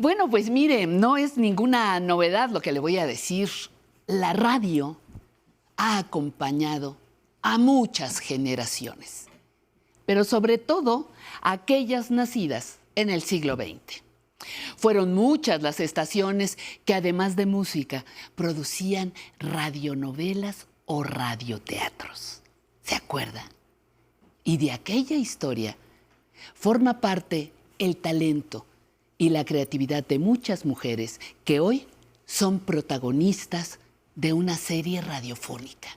Bueno, pues mire, no es ninguna novedad lo que le voy a decir. La radio ha acompañado a muchas generaciones, pero sobre todo a aquellas nacidas en el siglo XX. Fueron muchas las estaciones que, además de música, producían radionovelas o radioteatros. ¿Se acuerdan? Y de aquella historia forma parte el talento y la creatividad de muchas mujeres que hoy son protagonistas de una serie radiofónica.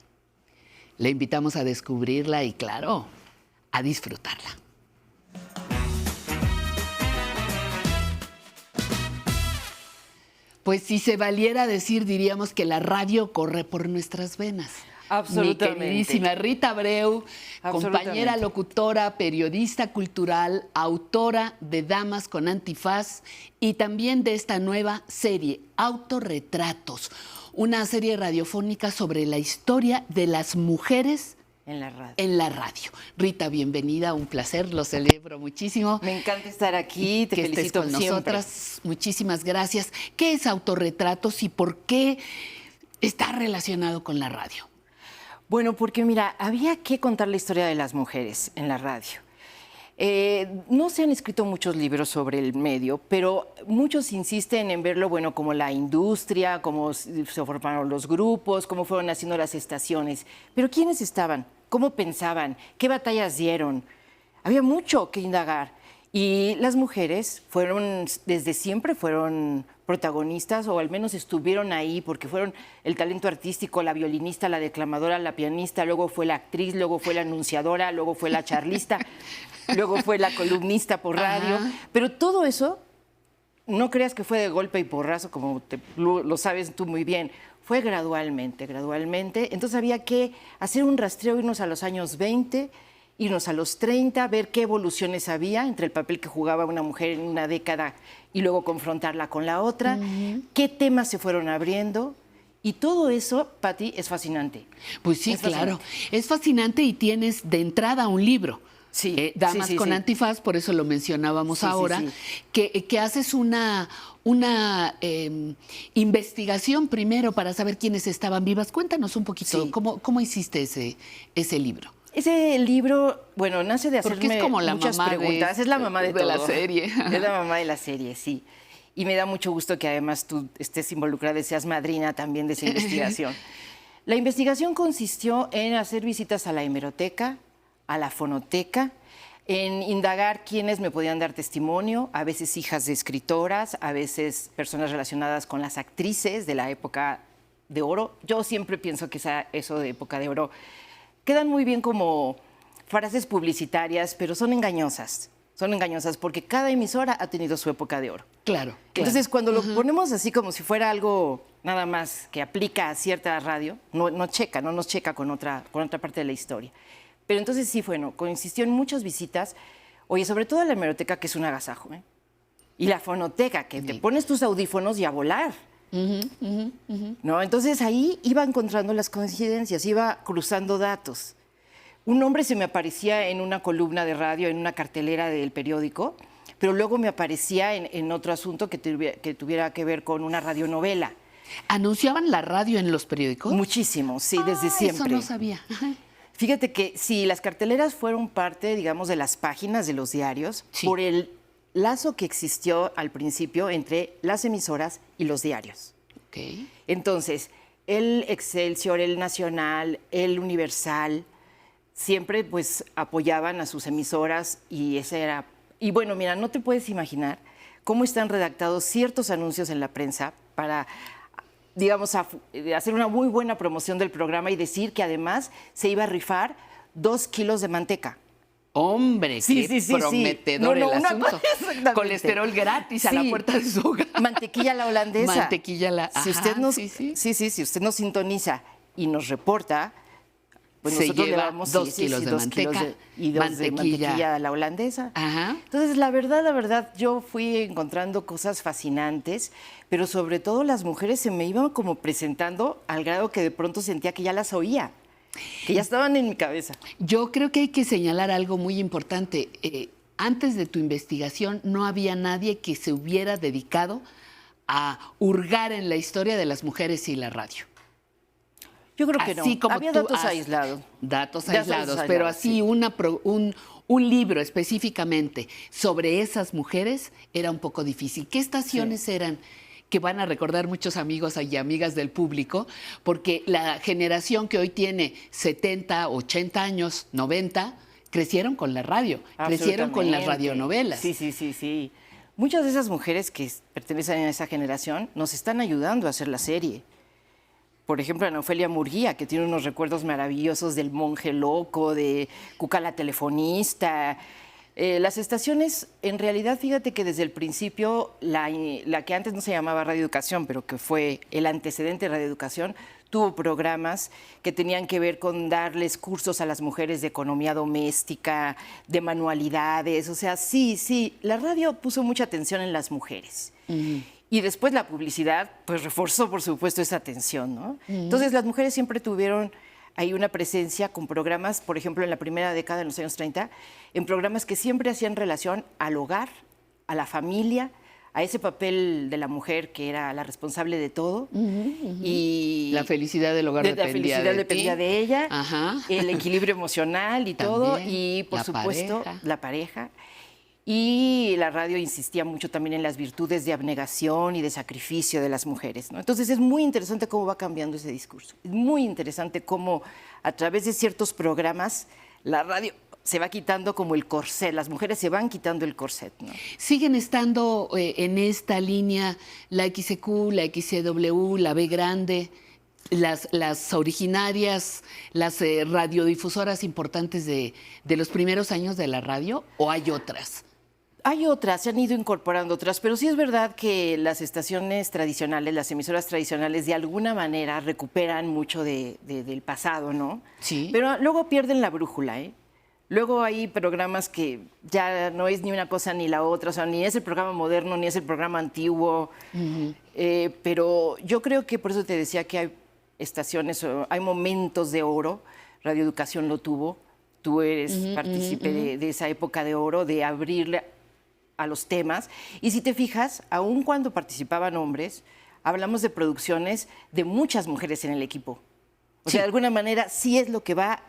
Le invitamos a descubrirla y, claro, a disfrutarla. Pues si se valiera decir, diríamos que la radio corre por nuestras venas. Absolutamente. Mi queridísima Rita Abreu, compañera locutora, periodista cultural, autora de Damas con Antifaz y también de esta nueva serie, Autorretratos, una serie radiofónica sobre la historia de las mujeres en la radio. Rita, bienvenida, un placer, lo celebro muchísimo. Me encanta estar aquí, te felicito estés con nosotras. Muchísimas gracias. ¿Qué es Autorretratos y por qué está relacionado con la radio? Bueno, porque mira, había que contar la historia de las mujeres en la radio. No se han escrito muchos libros sobre el medio, pero muchos insisten en verlo, bueno, como la industria, cómo se formaron los grupos, cómo fueron haciendo las estaciones. Pero ¿quiénes estaban? ¿Cómo pensaban? ¿Qué batallas dieron? Había mucho que indagar. Y las mujeres desde siempre fueron protagonistas, o al menos estuvieron ahí porque fueron el talento artístico, la violinista, la declamadora, la pianista, luego fue la actriz, luego fue la anunciadora, luego fue la charlista, luego fue la columnista por radio. Ajá. Pero todo eso, no creas que fue de golpe y porrazo, como lo sabes tú muy bien. Fue gradualmente. Entonces había que hacer un rastreo, irnos a los años 20, irnos a los 30, ver qué evoluciones había entre el papel que jugaba una mujer en una década y luego confrontarla con la otra, qué temas se fueron abriendo. Y todo eso, Pati, es fascinante. Pues sí, claro. Es fascinante y tienes de entrada un libro. Sí, Damas con Antifaz, por eso lo mencionábamos ahora, que haces una investigación primero para saber quiénes estaban vivas. Cuéntanos un poquito, ¿cómo hiciste ese libro? Ese libro, bueno, nace de hacerme es como la muchas mamá preguntas. Es la mamá de todo. La serie. Es la mamá de la serie, sí. Y me da mucho gusto que además tú estés involucrada y seas madrina también de esa investigación. La investigación consistió en hacer visitas a la hemeroteca, a la fonoteca, en indagar quiénes me podían dar testimonio, a veces hijas de escritoras, a veces personas relacionadas con las actrices de la época de oro. Yo siempre pienso que eso de época de oro quedan muy bien como frases publicitarias, pero son engañosas. Son engañosas porque cada emisora ha tenido su época de oro. Claro. Entonces, cuando lo ponemos así como si fuera algo nada más que aplica a cierta radio, no nos checa con otra parte de la historia. Pero entonces sí, bueno, consistió en muchas visitas, oye, sobre todo a la hemeroteca, que es un agasajo, ¿eh? Y la fonoteca, que te pones tus audífonos y a volar. ¿No? Entonces ahí iba encontrando las coincidencias, iba cruzando datos. Un nombre se me aparecía en una columna de radio, en una cartelera del periódico, pero luego me aparecía en otro asunto que tuviera que ver con una radionovela. ¿Anunciaban la radio en los periódicos? Muchísimo, sí, desde siempre. Eso no sabía. Fíjate que sí, las carteleras fueron parte, digamos, de las páginas de los diarios por el lazo que existió al principio entre las emisoras y los diarios. Okay. Entonces, el Excelsior, el Nacional, el Universal, siempre pues apoyaban a sus emisoras y ese era... Y bueno, mira, no te puedes imaginar cómo están redactados ciertos anuncios en la prensa para, digamos, hacer una muy buena promoción del programa y decir que además se iba a rifar 2 kilos de manteca. Hombre, qué prometedor el asunto. Colesterol gratis a la puerta de su hogar. Mantequilla a la holandesa. Mantequilla a la... Si usted nos sintoniza y nos reporta, pues se nosotros lleva llevamos 2 kilos de manteca y 2 de mantequilla a la holandesa. Ajá. Entonces, la verdad, yo fui encontrando cosas fascinantes, pero sobre todo las mujeres se me iban como presentando al grado que de pronto sentía que ya las oía. Que ya estaban en mi cabeza. Yo creo que hay que señalar algo muy importante. antes de tu investigación no había nadie que se hubiera dedicado a hurgar en la historia de las mujeres y la radio. Yo creo que no. Así como había tú datos has- aislados. Datos Datos aislados, pero aislados, así sí. un libro específicamente sobre esas mujeres era un poco difícil. ¿Qué estaciones eran que van a recordar muchos amigos y amigas del público? Porque la generación que hoy tiene 70, 80 años, 90, crecieron con la radio, crecieron con las Absolutamente. radionovelas. Sí. Muchas de esas mujeres que pertenecen a esa generación nos están ayudando a hacer la serie. Por ejemplo, Ana Ofelia Murguía, que tiene unos recuerdos maravillosos del monje loco, de Cuca la telefonista. Las estaciones, en realidad, fíjate que desde el principio, la que antes no se llamaba Radio Educación, pero que fue el antecedente de Radio Educación, tuvo programas que tenían que ver con darles cursos a las mujeres de economía doméstica, de manualidades. O sea, sí, la radio puso mucha atención en las mujeres. Y después la publicidad, pues reforzó, por supuesto, esa atención, ¿no? Entonces, las mujeres siempre tuvieron ahí una presencia con programas, por ejemplo, en la primera década, en los años 30, en programas que siempre hacían relación al hogar, a la familia, a ese papel de la mujer que era la responsable de todo. Y La felicidad del hogar la dependía felicidad de dependía ti. de ella, Ajá. el equilibrio emocional y También, todo, y por la supuesto pareja. la pareja. Y la radio insistía mucho también en las virtudes de abnegación y de sacrificio de las mujeres, ¿no? Entonces es muy interesante cómo va cambiando ese discurso. Es muy interesante cómo a través de ciertos programas la radio se va quitando como el corset, las mujeres se van quitando el corset, ¿no? ¿Siguen estando en esta línea la XQ, la XCW, la B grande, las originarias, las radiodifusoras importantes de los primeros años de la radio, o hay otras? Hay otras, se han ido incorporando otras, pero sí es verdad que las estaciones tradicionales, las emisoras tradicionales, de alguna manera recuperan mucho del pasado, ¿no? Sí. Pero luego pierden la brújula, ¿eh? Luego hay programas que ya no es ni una cosa ni la otra, o sea, ni es el programa moderno, ni es el programa antiguo. Pero yo creo que por eso te decía que hay estaciones, hay momentos de oro. Radio Educación lo tuvo. Tú eres partícipe de esa época de oro, de abrirle a los temas. Y si te fijas, aun cuando participaban hombres, hablamos de producciones de muchas mujeres en el equipo. O sea, de alguna manera sí es lo que va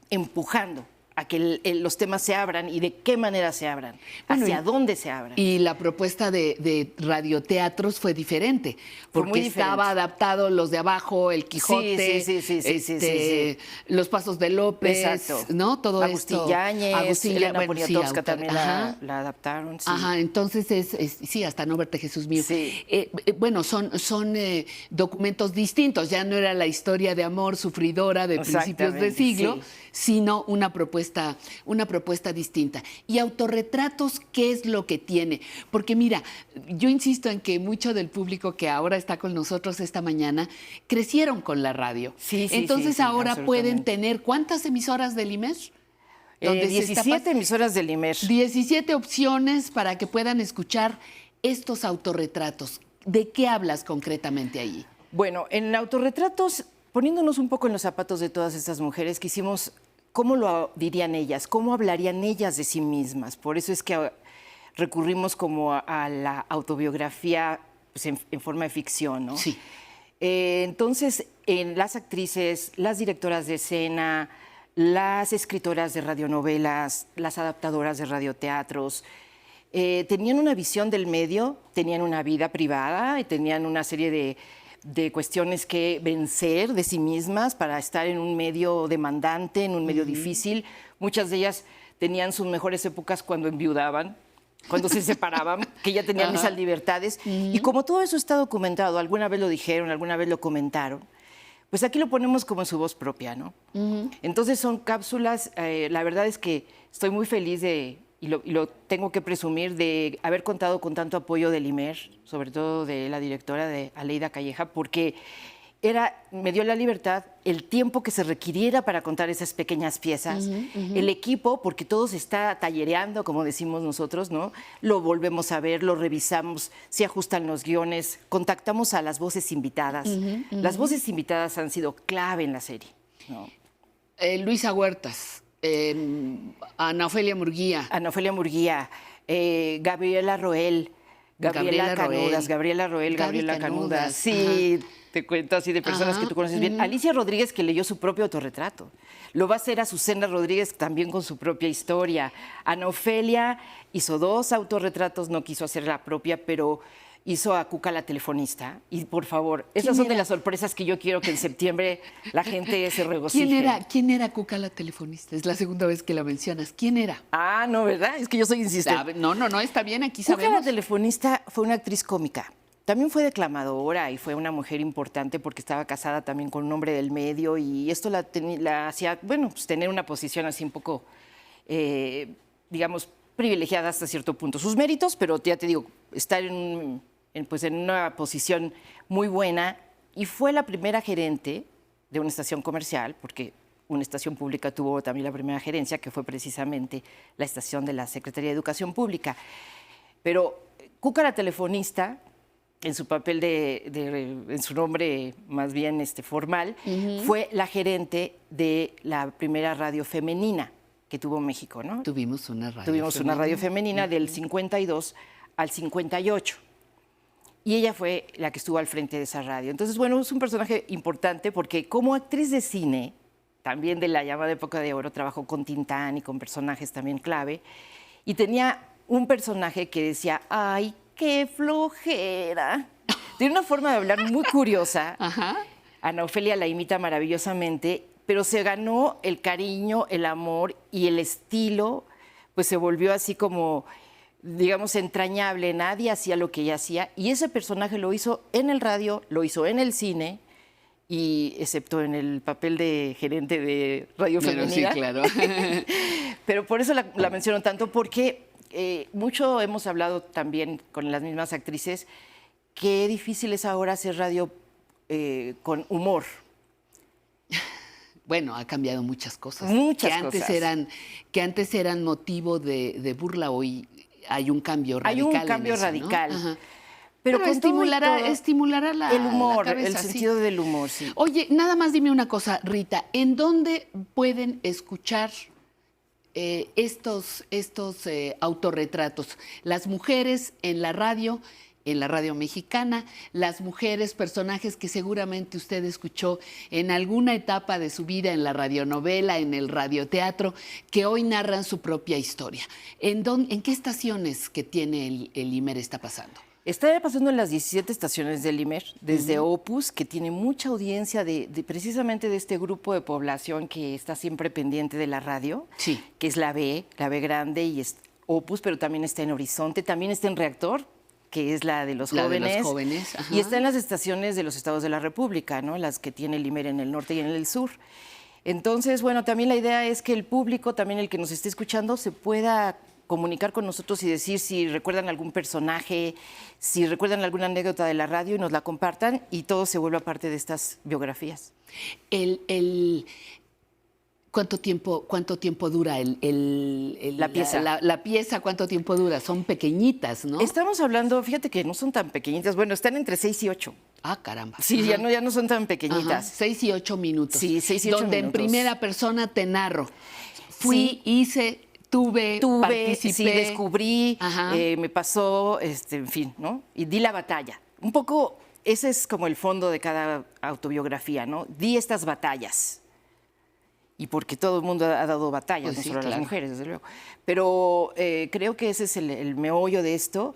empujando a que los temas se abran y de qué manera se abran, Bueno, hacia dónde se abran. Y la propuesta de radioteatros fue diferente, Fue porque muy diferente. estaba adaptado Los de Abajo, El Quijote, Sí. Los Pasos de López, Exacto. ¿no? Todo Agustín esto. Yáñez, Elena bueno, sí, Poniatowska autor- también ajá. la adaptaron. Sí. Ajá, entonces sí, hasta no verte Jesús mío. Sí. Bueno, son documentos distintos, ya no era la historia de amor sufridora de principios de Exactamente, siglo, sí. sino una propuesta distinta. Y autorretratos, ¿qué es lo que tiene? Porque mira, yo insisto en que mucho del público que ahora está con nosotros esta mañana crecieron con la radio. Sí, Entonces sí, ahora pueden absolutamente. tener, ¿cuántas emisoras del IMER? Donde se está 17 emisoras del IMER. 17 opciones para que puedan escuchar estos autorretratos. ¿De qué hablas concretamente ahí? Bueno, en autorretratos, poniéndonos un poco en los zapatos de todas estas mujeres, quisimos, ¿cómo lo dirían ellas? ¿Cómo hablarían ellas de sí mismas? Por eso es que recurrimos como a la autobiografía pues, en forma de ficción, ¿no? Sí. Entonces, en las actrices, las directoras de escena, las escritoras de radionovelas, las adaptadoras de radioteatros, tenían una visión del medio, tenían una vida privada y tenían una serie de cuestiones que vencer de sí mismas para estar en un medio demandante, en un medio difícil. Muchas de ellas tenían sus mejores épocas cuando enviudaban, cuando se separaban, que ya tenían esas libertades. Y como todo eso está documentado, alguna vez lo dijeron, alguna vez lo comentaron, pues aquí lo ponemos como en su voz propia, ¿no? Entonces son cápsulas, la verdad es que estoy muy feliz y lo tengo que presumir, de haber contado con tanto apoyo del IMER, sobre todo de la directora de Aleida Calleja, porque me dio la libertad, el tiempo que se requiriera para contar esas pequeñas piezas, el equipo, porque todo se está tallereando, como decimos nosotros, ¿no? Lo volvemos a ver, lo revisamos, se ajustan los guiones, contactamos a las voces invitadas. Las voces invitadas han sido clave en la serie, ¿no? Luisa Huertas, Ana Ofelia Murguía. Ana Ofelia Murguía, Gabriela Roel, Gabriela Canudas, Gabriela Canudas. Sí, te cuento así de personas que tú conoces bien. Alicia Rodríguez, que leyó su propio autorretrato. Lo va a hacer Azucena Rodríguez también con su propia historia. Ana Ofelia hizo 2 autorretratos, no quiso hacer la propia, pero hizo a Cuca la telefonista. Y por favor, esas son de las sorpresas que yo quiero que en septiembre la gente se regocije. ¿Quién era Cuca la telefonista? Es la segunda vez que la mencionas. ¿Quién era? Ah, no, ¿verdad? Es que yo soy insistente. No, está bien, aquí Cuca sabemos. la telefonista fue una actriz cómica. También fue declamadora y fue una mujer importante porque estaba casada también con un hombre del medio y esto la hacía, bueno, pues tener una posición así un poco, digamos, privilegiada hasta cierto punto. Sus méritos, pero ya te digo, estar en una posición muy buena y fue la primera gerente de una estación comercial, porque una estación pública tuvo también la primera gerencia, que fue precisamente la estación de la Secretaría de Educación Pública. Pero Cuca la telefonista, en su papel en su nombre más bien formal, fue la gerente de la primera radio femenina que tuvo México, ¿no? Tuvimos una radio femenina del 52 al 58. Y ella fue la que estuvo al frente de esa radio. Entonces, bueno, es un personaje importante porque como actriz de cine, también de la llamada época de oro, trabajó con Tintán y con personajes también clave. Y tenía un personaje que decía, ¡ay, qué flojera! Tiene una forma de hablar muy curiosa. Ajá. Ana Ofelia la imita maravillosamente, pero se ganó el cariño, el amor y el estilo, pues se volvió así como, digamos, entrañable. Nadie hacía lo que ella hacía y ese personaje lo hizo en el radio, lo hizo en el cine, y excepto en el papel de gerente de Radio Femenina. Sí, claro. Pero por eso la menciono tanto, porque mucho hemos hablado también con las mismas actrices, qué difícil es ahora hacer radio con humor. Bueno, ha cambiado muchas cosas. Muchas cosas. Que antes eran motivo de burla, hoy hay un cambio radical. Hay un cambio radical. ¿No? Ajá. Pero estimulará el humor, la cabeza, el sentido del humor, sí. Oye, nada más dime una cosa, Rita, ¿en dónde pueden escuchar estos autorretratos? Las mujeres en la radio mexicana, las mujeres, personajes que seguramente usted escuchó en alguna etapa de su vida, en la radionovela, en el radioteatro, que hoy narran su propia historia. ¿En qué estaciones que tiene el IMER está pasando? Está pasando en las 17 estaciones del IMER, desde Opus, que tiene mucha audiencia precisamente de este grupo de población que está siempre pendiente de la radio, sí, que es la B grande, y es Opus, pero también está en Horizonte, también está en Reactor, que es la de los jóvenes, ajá. Y está en las estaciones de los estados de la República, ¿no? Las que tiene el IMER en el norte y en el sur. Entonces, bueno, también la idea es que el público, también el que nos esté escuchando, se pueda comunicar con nosotros y decir si recuerdan algún personaje, si recuerdan alguna anécdota de la radio y nos la compartan y todo se vuelva parte de estas biografías. ¿Cuánto tiempo dura la pieza? La pieza, ¿cuánto tiempo dura? Son pequeñitas, ¿no? Estamos hablando, fíjate que no son tan pequeñitas, bueno, están entre 6 y 8. Ah, caramba. Sí, ya no son tan pequeñitas. Ajá. 6 y 8 minutos. Sí, 6 y 8 donde minutos. En primera persona te narro. Fui, hice... Tuve, participé. Sí, descubrí, me pasó, en fin, ¿no? Y di la batalla. Un poco, ese es como el fondo de cada autobiografía, ¿no? Di estas batallas. Y porque todo el mundo ha dado batallas, pues no sí, solo claro. las mujeres, desde luego. Pero creo que ese es el meollo de esto.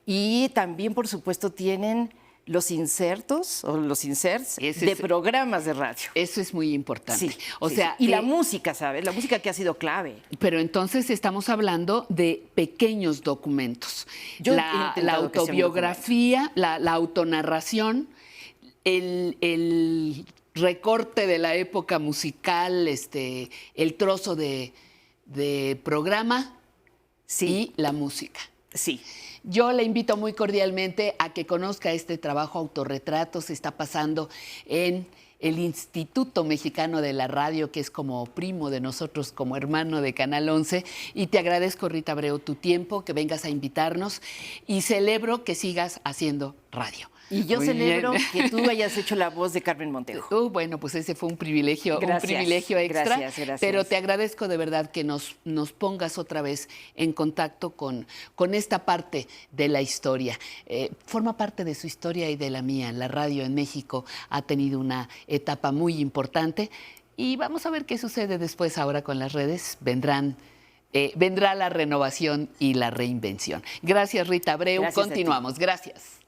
Y también, por supuesto, tienen los insertos o los inserts de programas de radio. Eso es muy importante. Sí, o sea, y la música, ¿sabes? La música que ha sido clave. Pero entonces estamos hablando de pequeños documentos. La autobiografía, la autonarración, el recorte de la época musical, el trozo de programa, sí, y la música. Sí. Yo le invito muy cordialmente a que conozca este trabajo Autorretratos. Está pasando en el Instituto Mexicano de la Radio, que es como primo de nosotros, como hermano de Canal 11. Y te agradezco, Rita Abreu, tu tiempo, que vengas a invitarnos y celebro que sigas haciendo radio. Y yo Muy celebro bien. que tú hayas hecho la voz de Carmen Montejo. Bueno, pues ese fue un privilegio Gracias, extra. gracias. Pero te agradezco de verdad que nos pongas otra vez en contacto con esta parte de la historia. Forma parte de su historia y de la mía. La radio en México ha tenido una etapa muy importante y vamos a ver qué sucede después ahora con las redes. Vendrá la renovación y la reinvención. Gracias, Rita Abreu. Gracias a ti. Continuamos. Gracias.